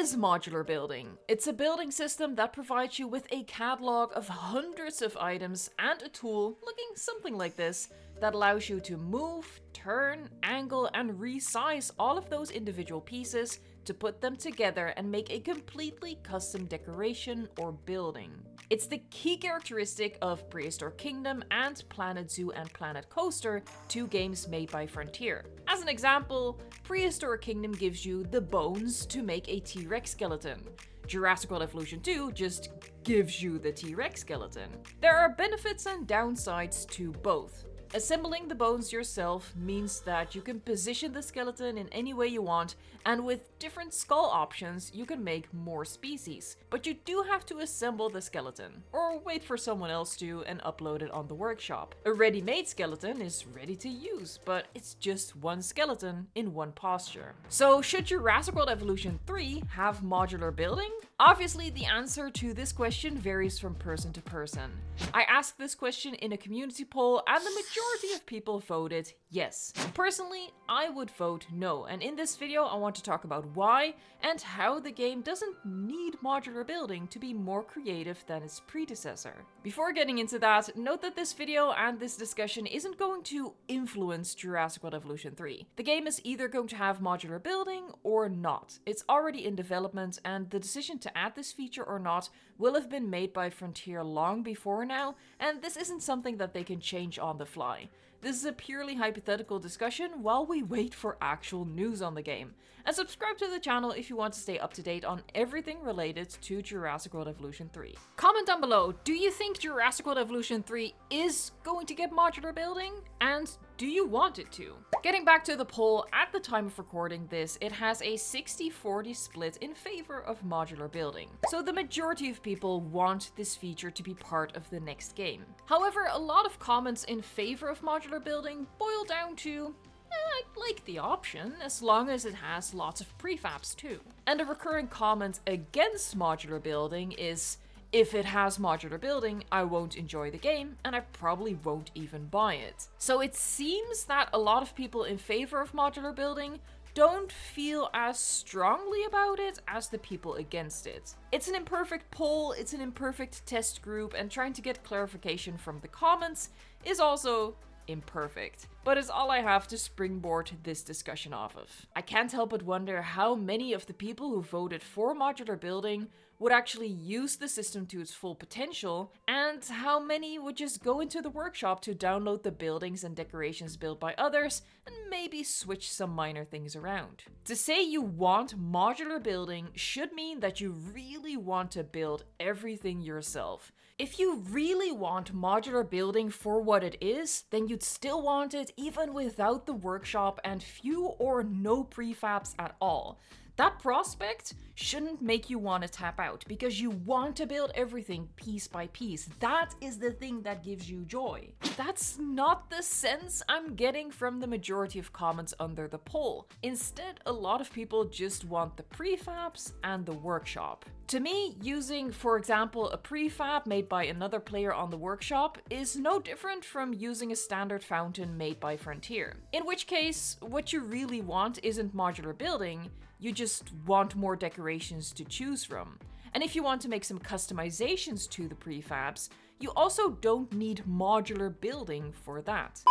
is modular building? It's a building system that provides you with a catalog of hundreds of items and a tool looking something like this that allows you to move, turn, angle, and resize all of those individual pieces to put them together and make a completely custom decoration or building. It's the key characteristic of Prehistoric Kingdom and Planet Zoo and Planet Coaster, two games made by Frontier. As an example, Prehistoric Kingdom gives you the bones to make a T-Rex skeleton. Jurassic World Evolution 2 just gives you the T-Rex skeleton. There are benefits and downsides to both. Assembling the bones yourself means that you can position the skeleton in any way you want, and with different skull options, you can make more species. But you do have to assemble the skeleton, or wait for someone else to and upload it on the workshop. A ready-made skeleton is ready to use, but it's just one skeleton in one posture. So should Jurassic World Evolution 3 have modular building? Obviously, the answer to this question varies from person to person. I asked this question in a community poll, and the majority of people voted yes. Personally, I would vote no, and in this video I want to talk about why and how the game doesn't need modular building to be more creative than its predecessor. Before getting into that, note that this video and this discussion isn't going to influence Jurassic World Evolution 3. The game is either going to have modular building or not. It's already in development, and the decision to add this feature or not will have been made by Frontier long before now, and this isn't something that they can change on the fly. This is a purely hypothetical discussion while we wait for actual news on the game. And subscribe to the channel if you want to stay up to date on everything related to Jurassic World Evolution 3. Comment down below, do you think Jurassic World Evolution 3 is going to get modular building? And do you want it to? Getting back to the poll, at the time of recording this, it has a 60-40 split in favor of modular building. So the majority of people want this feature to be part of the next game. However, a lot of comments in favor of modular building boil down to I like the option, as long as it has lots of prefabs too. And a recurring comment against modular building is, if it has modular building, I won't enjoy the game, and I probably won't even buy it. So it seems that a lot of people in favor of modular building don't feel as strongly about it as the people against it. It's an imperfect poll, it's an imperfect test group, and trying to get clarification from the comments is also imperfect, but it's all I have to springboard this discussion off of. I can't help but wonder how many of the people who voted for modular building would actually use the system to its full potential, and how many would just go into the workshop to download the buildings and decorations built by others and maybe switch some minor things around. To say you want modular building should mean that you really want to build everything yourself. If you really want modular building for what it is, then you'd still want it even without the workshop and few or no prefabs at all. That prospect shouldn't make you want to tap out, because you want to build everything piece by piece. That is the thing that gives you joy. That's not the sense I'm getting from the majority of comments under the poll. Instead, a lot of people just want the prefabs and the workshop. To me, using, for example, a prefab made by another player on the workshop is no different from using a standard fountain made by Frontier. In which case, what you really want isn't modular building, you just want more decorations to choose from. And if you want to make some customizations to the prefabs, you also don't need modular building for that.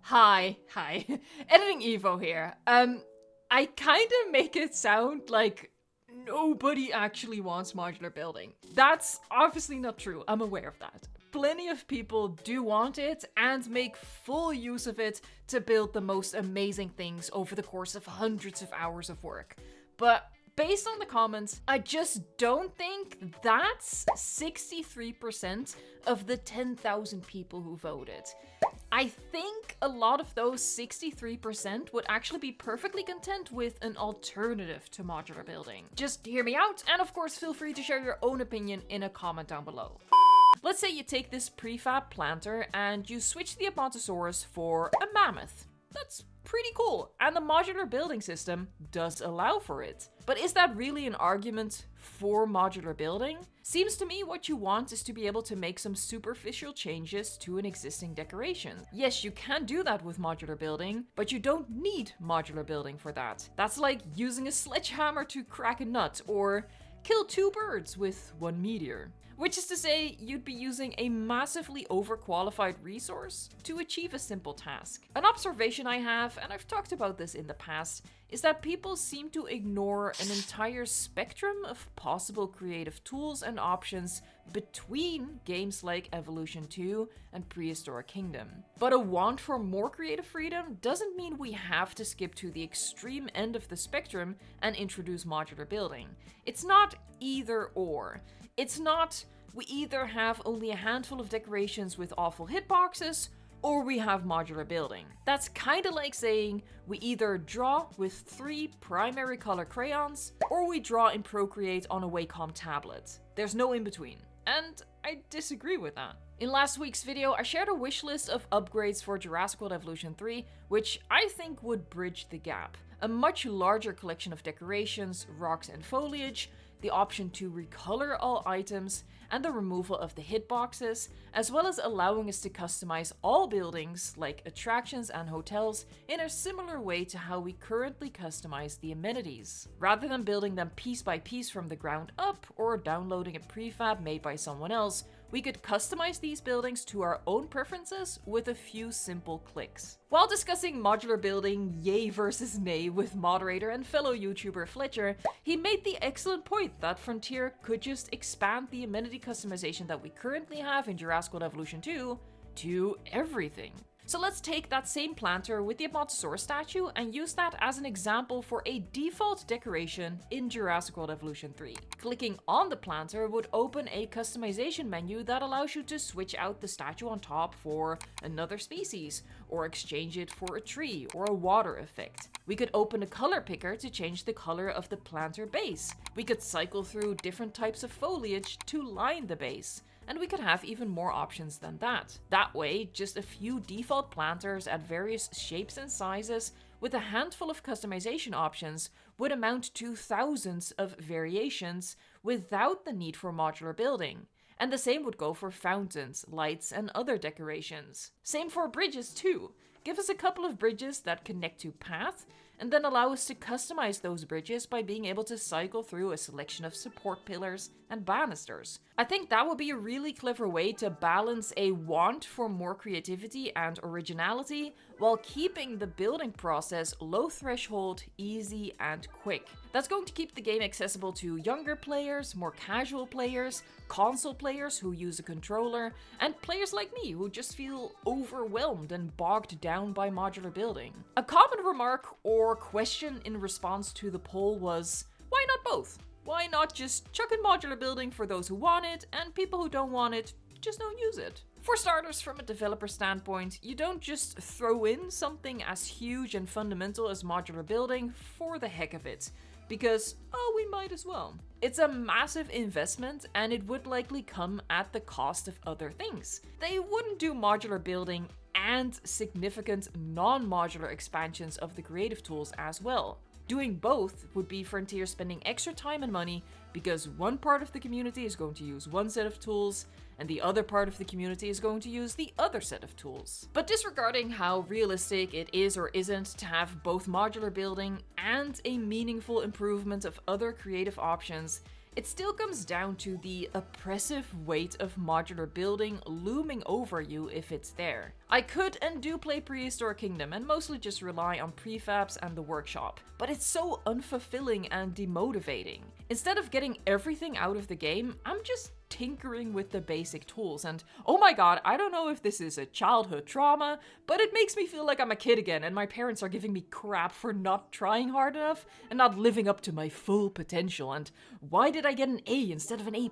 Hi, Editing Evo here. I kinda make it sound like nobody actually wants modular building. That's obviously not true, I'm aware of that. Plenty of people do want it and make full use of it to build the most amazing things over the course of hundreds of hours of work. But based on the comments, I just don't think that's 63% of the 10,000 people who voted. I think a lot of those 63% would actually be perfectly content with an alternative to modular building. Just hear me out, and of course feel free to share your own opinion in a comment down below. Let's say you take this prefab planter and you switch the Apatosaurus for a mammoth. That's pretty cool, and the modular building system does allow for it. But is that really an argument for modular building? Seems to me what you want is to be able to make some superficial changes to an existing decoration. Yes, you can do that with modular building, but you don't need modular building for that. That's like using a sledgehammer to crack a nut, or kill 2 birds with 1 meteor. Which is to say, you'd be using a massively overqualified resource to achieve a simple task. An observation I have, and I've talked about this in the past, is that people seem to ignore an entire spectrum of possible creative tools and options between games like Evolution 2 and Prehistoric Kingdom. But a want for more creative freedom doesn't mean we have to skip to the extreme end of the spectrum and introduce modular building. It's not either or. It's not, we either have only a handful of decorations with awful hitboxes, or we have modular building. That's kinda like saying we either draw with 3 primary color crayons, or we draw in Procreate on a Wacom tablet. There's no in between. And I disagree with that. In last week's video, I shared a wish list of upgrades for Jurassic World Evolution 3, which I think would bridge the gap. A much larger collection of decorations, rocks and foliage, the option to recolor all items, and the removal of the hitboxes, as well as allowing us to customize all buildings, like attractions and hotels, in a similar way to how we currently customize the amenities. Rather than building them piece by piece from the ground up, or downloading a prefab made by someone else, we could customize these buildings to our own preferences with a few simple clicks. While discussing modular building yay versus nay with moderator and fellow YouTuber Fletcher, he made the excellent point that Frontier could just expand the amenity customization that we currently have in Jurassic World Evolution 2 to everything. So let's take that same planter with the Modular statue and use that as an example for a default decoration in Jurassic World Evolution 3. Clicking on the planter would open a customization menu that allows you to switch out the statue on top for another species, or exchange it for a tree or a water effect. We could open a color picker to change the color of the planter base. We could cycle through different types of foliage to line the base. And we could have even more options than that. That way, just a few default planters at various shapes and sizes with a handful of customization options would amount to thousands of variations without the need for modular building. And the same would go for fountains, lights, and other decorations. Same for bridges too. Give us a couple of bridges that connect to path, and then allow us to customize those bridges by being able to cycle through a selection of support pillars and banisters. I think that would be a really clever way to balance a want for more creativity and originality while keeping the building process low threshold, easy, and quick. That's going to keep the game accessible to younger players, more casual players, console players who use a controller, and players like me who just feel overwhelmed and bogged down by modular building. A common remark or question in response to the poll was, why not both? Why not just chuck in modular building for those who want it, and people who don't want it, just don't use it? For starters, from a developer standpoint, you don't just throw in something as huge and fundamental as modular building for the heck of it, because, oh, we might as well. It's a massive investment, and it would likely come at the cost of other things. They wouldn't do modular building and significant non-modular expansions of the creative tools as well. Doing both would be Frontier spending extra time and money because one part of the community is going to use one set of tools and the other part of the community is going to use the other set of tools. But disregarding how realistic it is or isn't to have both modular building and a meaningful improvement of other creative options, it still comes down to the oppressive weight of modular building looming over you if it's there. I could and do play Prehistoric Kingdom and mostly just rely on prefabs and the workshop, but it's so unfulfilling and demotivating. Instead of getting everything out of the game, I'm just tinkering with the basic tools, and oh my god, I don't know if this is a childhood trauma, but it makes me feel like I'm a kid again and my parents are giving me crap for not trying hard enough and not living up to my full potential, and why did I get an A instead of an A+?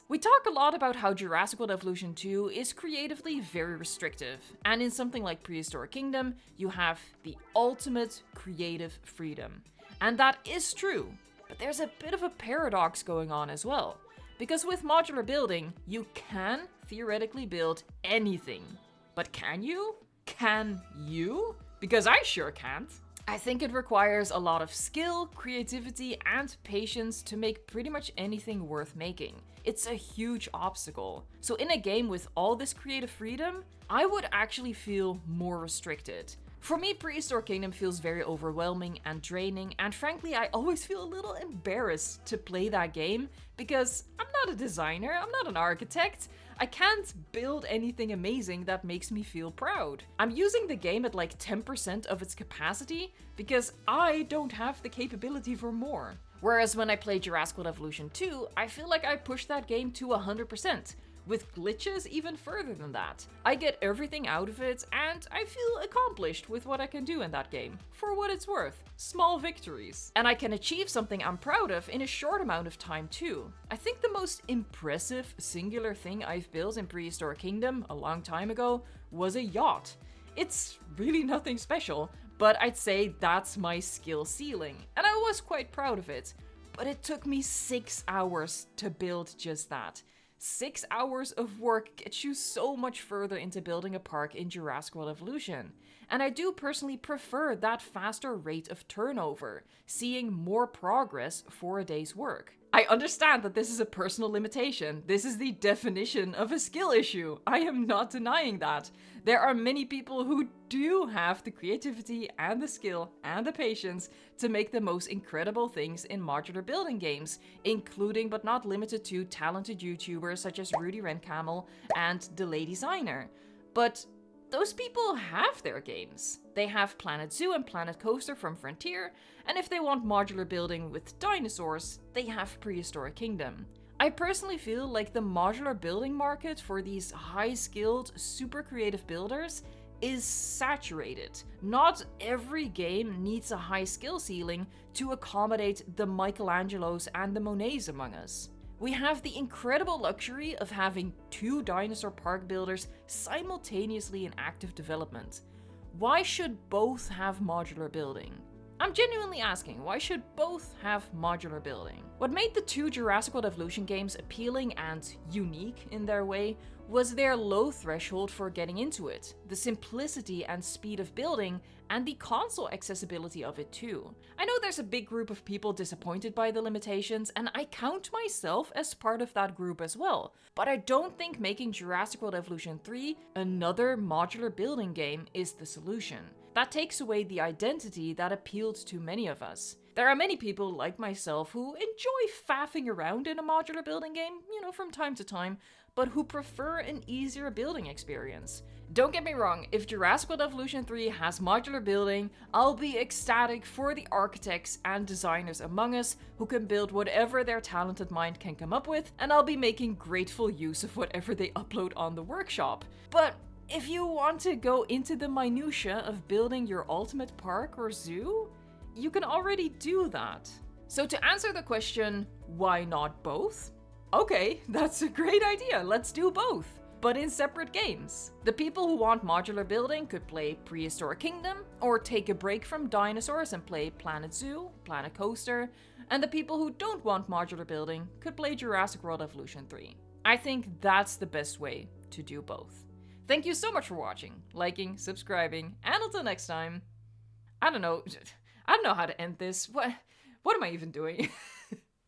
We talk a lot about how Jurassic World Evolution 2 is creatively very restrictive, and in something like Prehistoric Kingdom, you have the ultimate creative freedom. And that is true, but there's a bit of a paradox going on as well. Because with modular building, you can theoretically build anything. But can you? Can you? because I sure can't. I think it requires a lot of skill, creativity, and patience to make pretty much anything worth making. It's a huge obstacle. So in a game with all this creative freedom, I would actually feel more restricted. For me, Prehistoric Kingdom feels very overwhelming and draining, and frankly, I always feel a little embarrassed to play that game because I'm not a designer, I'm not an architect. I can't build anything amazing that makes me feel proud. I'm using the game at like 10% of its capacity because I don't have the capability for more. Whereas when I play Jurassic World Evolution 2, I feel like I pushed that game to 100%. With glitches even further than that. I get everything out of it, and I feel accomplished with what I can do in that game. For what it's worth. Small victories. And I can achieve something I'm proud of in a short amount of time too. I think the most impressive singular thing I've built in Prehistoric Kingdom a long time ago was a yacht. It's really nothing special, but I'd say that's my skill ceiling, and I was quite proud of it. But it took me 6 hours to build just that. 6 hours of work gets you so much further into building a park in Jurassic World Evolution. And I do personally prefer that faster rate of turnover, seeing more progress for a day's work. I understand that this is a personal limitation. This is the definition of a skill issue. I am not denying that. There are many people who do have the creativity and the skill and the patience to make the most incredible things in modular building games, including but not limited to talented YouTubers such as Rudy Rencamel and The Lady Designer. But those people have their games. They have Planet Zoo and Planet Coaster from Frontier, and if they want modular building with dinosaurs, they have Prehistoric Kingdom. I personally feel like the modular building market for these high-skilled, super creative builders is saturated. Not every game needs a high skill ceiling to accommodate the Michelangelos and the Monets among us. We have the incredible luxury of having 2 dinosaur park builders simultaneously in active development. Why should both have modular building? I'm genuinely asking, why should both have modular building? What made the 2 Jurassic World Evolution games appealing and unique in their way was their low threshold for getting into it, the simplicity and speed of building, and the console accessibility of it too. I know there's a big group of people disappointed by the limitations, and I count myself as part of that group as well, but I don't think making Jurassic World Evolution 3 another modular building game is the solution. That takes away the identity that appealed to many of us. There are many people like myself who enjoy faffing around in a modular building game, from time to time, but who prefer an easier building experience. Don't get me wrong, if Jurassic World Evolution 3 has modular building, I'll be ecstatic for the architects and designers among us who can build whatever their talented mind can come up with, and I'll be making grateful use of whatever they upload on the workshop. But if you want to go into the minutiae of building your ultimate park or zoo, you can already do that. So to answer the question, why not both? Okay, that's a great idea, let's do both, but in separate games. The people who want modular building could play Prehistoric Kingdom, or take a break from dinosaurs and play Planet Zoo, Planet Coaster, and the people who don't want modular building could play Jurassic World Evolution 3. I think that's the best way to do both. Thank you so much for watching, liking, subscribing, and until next time, I don't know how to end this. What am I even doing?